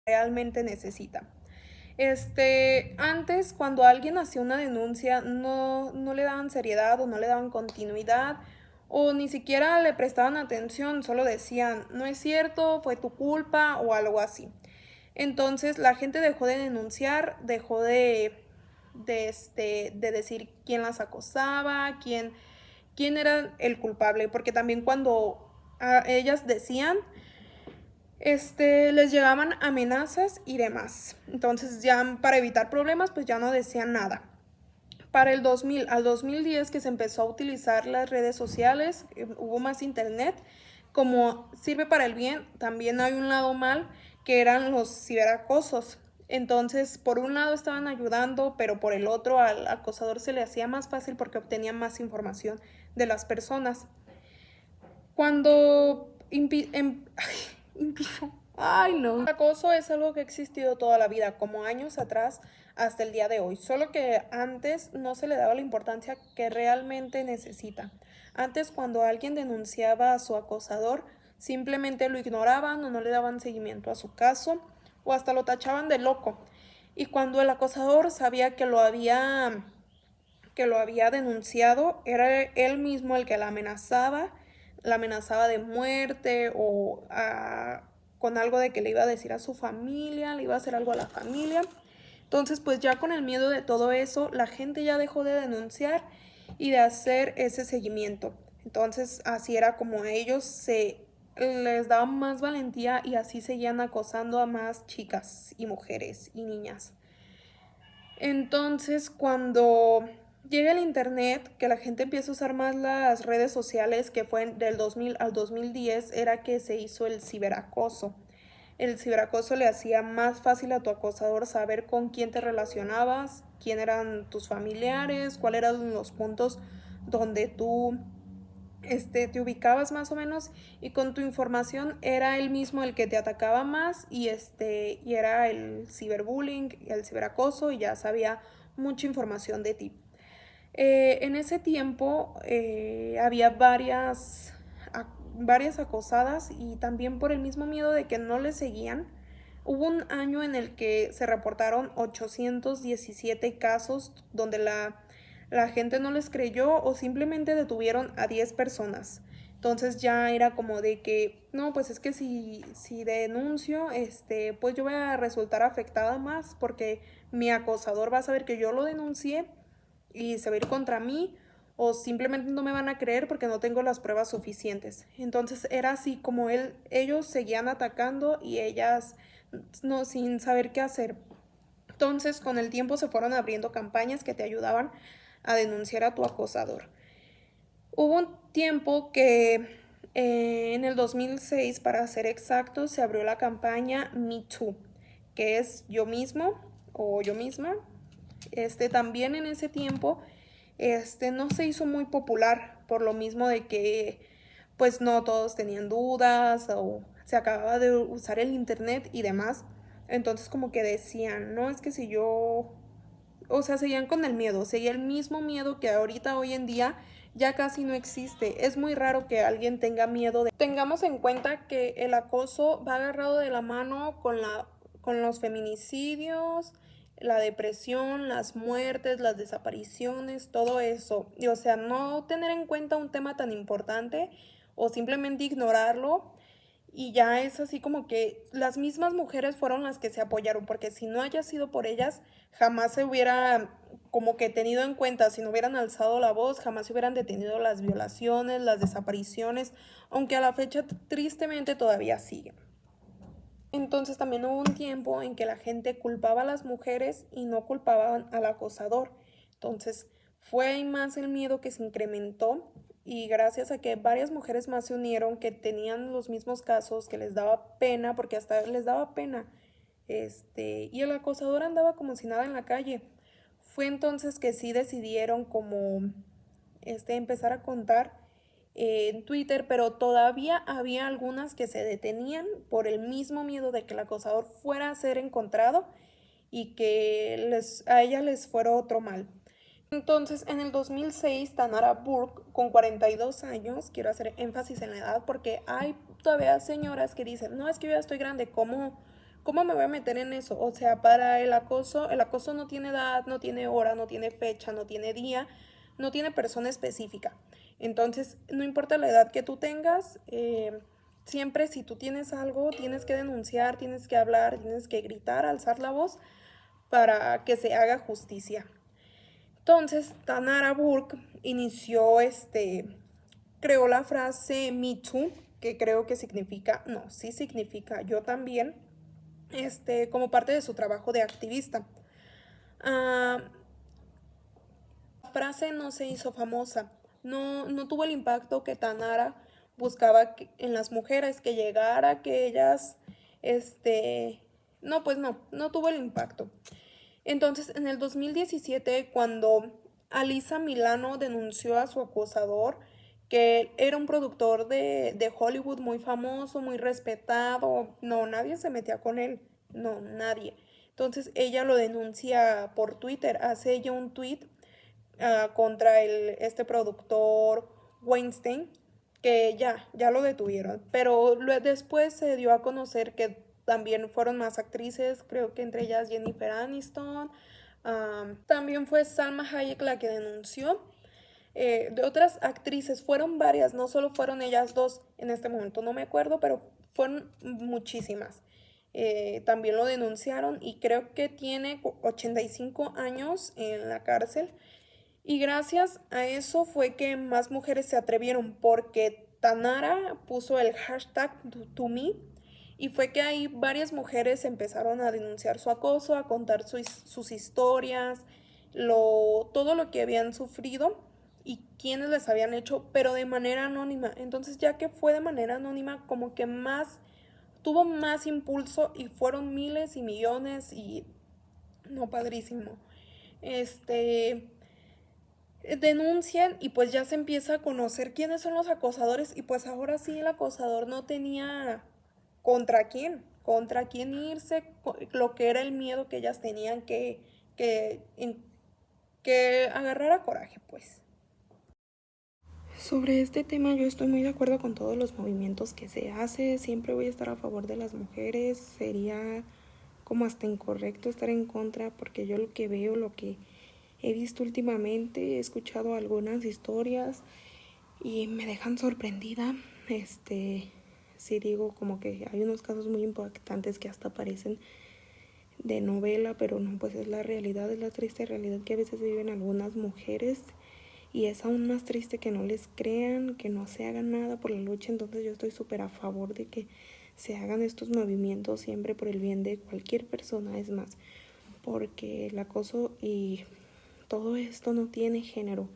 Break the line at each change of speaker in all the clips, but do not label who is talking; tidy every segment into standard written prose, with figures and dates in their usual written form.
realmente necesita. Antes, cuando alguien hacía una denuncia, no le daban seriedad o no le daban continuidad o ni siquiera le prestaban atención, solo decían, no es cierto, fue tu culpa o algo así. Entonces la gente dejó de denunciar, dejó de decir quién las acosaba, quién era el culpable, porque también cuando ellas decían, les llegaban amenazas y demás. Entonces ya para evitar problemas pues ya no decían nada. Para el 2000 al 2010 que se empezó a utilizar las redes sociales, hubo más internet, como sirve para el bien, también hay un lado mal que eran los ciberacosos. Entonces, por un lado estaban ayudando, pero por el otro al acosador se le hacía más fácil porque obtenía más información de las personas. Cuando Ay, no. El acoso es algo que ha existido toda la vida, como años atrás hasta el día de hoy, solo que antes no se le daba la importancia que realmente necesita. Antes, cuando alguien denunciaba a su acosador, simplemente lo ignoraban o no le daban seguimiento a su caso o hasta lo tachaban de loco. Y cuando el acosador sabía que lo había denunciado, era él mismo el que la amenazaba de muerte o con algo de que le iba a decir a su familia, le iba a hacer algo a la familia. Entonces, pues ya con el miedo de todo eso, la gente ya dejó de denunciar y de hacer ese seguimiento. Entonces, así era como a ellos les daban más valentía y así seguían acosando a más chicas y mujeres y niñas. Entonces, cuando llega el internet, que la gente empieza a usar más las redes sociales, que fue del 2000 al 2010, era que se hizo el ciberacoso. El ciberacoso le hacía más fácil a tu acosador saber con quién te relacionabas, quién eran tus familiares, cuáles eran los puntos donde tú te ubicabas más o menos, y con tu información era él mismo el que te atacaba más y era el ciberbullying, el ciberacoso, y ya sabía mucha información de ti. En ese tiempo había varias acosadas, y también por el mismo miedo de que no le seguían, hubo un año en el que se reportaron 817 casos donde la gente no les creyó o simplemente detuvieron a 10 personas. Entonces ya era como de que, no, pues es que si denuncio, pues yo voy a resultar afectada más porque mi acosador va a saber que yo lo denuncié y se va a ir contra mí, o simplemente no me van a creer porque no tengo las pruebas suficientes. Entonces era así como ellos seguían atacando y ellas no, sin saber qué hacer. Entonces con el tiempo se fueron abriendo campañas que te ayudaban a denunciar a tu acosador. Hubo un tiempo que en el 2006, para ser exacto, se abrió la campaña Me Too, que es yo mismo o yo misma. También en ese tiempo, no se hizo muy popular por lo mismo de que, pues no todos tenían dudas o se acababa de usar el internet y demás. Entonces como que decían, no, es que si yo, o sea, seguían con el miedo, seguía el mismo miedo que ahorita hoy en día ya casi no existe. Es muy raro que alguien tenga miedo de... Tengamos en cuenta que el acoso va agarrado de la mano con los feminicidios, la depresión, las muertes, las desapariciones, todo eso. Y, o sea, no tener en cuenta un tema tan importante o simplemente ignorarlo, y ya es así como que las mismas mujeres fueron las que se apoyaron, porque si no haya sido por ellas, jamás se hubiera como que tenido en cuenta, si no hubieran alzado la voz, jamás se hubieran detenido las violaciones, las desapariciones, aunque a la fecha tristemente todavía siguen. Entonces también hubo un tiempo en que la gente culpaba a las mujeres y no culpaban al acosador. Entonces fue más el miedo que se incrementó, y gracias a que varias mujeres más se unieron que tenían los mismos casos, que les daba pena, porque hasta les daba pena, y el acosador andaba como si nada en la calle. Fue entonces que sí decidieron como empezar a contar en Twitter, pero todavía había algunas que se detenían por el mismo miedo de que el acosador fuera a ser encontrado y que a ellas les fuera otro mal. Entonces, en el 2006, Tanara Burke, con 42 años, quiero hacer énfasis en la edad porque hay todavía señoras que dicen, no, es que yo ya estoy grande, ¿cómo me voy a meter en eso? O sea, para el acoso no tiene edad, no tiene hora, no tiene fecha, no tiene día, no tiene persona específica. Entonces, no importa la edad que tú tengas, siempre si tú tienes algo, tienes que denunciar, tienes que hablar, tienes que gritar, alzar la voz para que se haga justicia. Entonces, Tanara Burke inició creó la frase Me Too, que creo que significa, no, sí significa yo también, como parte de su trabajo de activista. Ah, la frase no se hizo famosa, no tuvo el impacto que Tanara buscaba en las mujeres, que llegara, que ellas, no, pues no tuvo el impacto. Entonces, en el 2017, cuando Alyssa Milano denunció a su acosador, que era un productor de Hollywood muy famoso, muy respetado, no, nadie se metía con él, no, nadie. Entonces ella lo denuncia por Twitter, hace ella un tweet contra este productor Weinstein, que ya lo detuvieron, pero después se dio a conocer que también fueron más actrices, creo que entre ellas Jennifer Aniston, también fue Salma Hayek la que denunció. De otras actrices, fueron varias, no solo fueron ellas dos en este momento, no me acuerdo, pero fueron muchísimas. También lo denunciaron y creo que tiene 85 años en la cárcel. Y gracias a eso fue que más mujeres se atrevieron porque Tanara puso el hashtag #ToMe y fue que ahí varias mujeres empezaron a denunciar su acoso, a contar sus historias, todo lo que habían sufrido y quiénes les habían hecho, pero de manera anónima. Entonces ya que fue de manera anónima, como que tuvo más impulso y fueron miles y millones y no, padrísimo. Este, denuncian y pues ya se empieza a conocer quiénes son los acosadores y pues ahora sí el acosador no tenía contra quién irse, lo que era el miedo que ellas tenían que, en- que agarrar a coraje pues. Sobre este tema yo estoy muy de acuerdo con todos los movimientos que se hace, siempre voy a estar a favor de las mujeres, sería como hasta incorrecto estar en contra porque yo lo que veo, lo que he visto últimamente, he escuchado algunas historias y me dejan sorprendida. Sí digo como que hay unos casos muy impactantes que hasta parecen de novela, pero no, pues es la realidad, es la triste realidad que a veces viven algunas mujeres y es aún más triste que no les crean, que no se haga nada por la lucha. Entonces yo estoy súper a favor de que se hagan estos movimientos siempre por el bien de cualquier persona, es más, porque el acoso y todo esto no tiene género.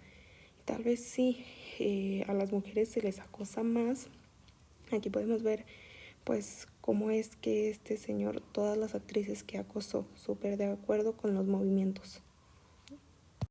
Tal vez sí, a las mujeres se les acosa más. Aquí podemos ver pues cómo es que este señor, todas las actrices que acosó, súper de acuerdo con los movimientos.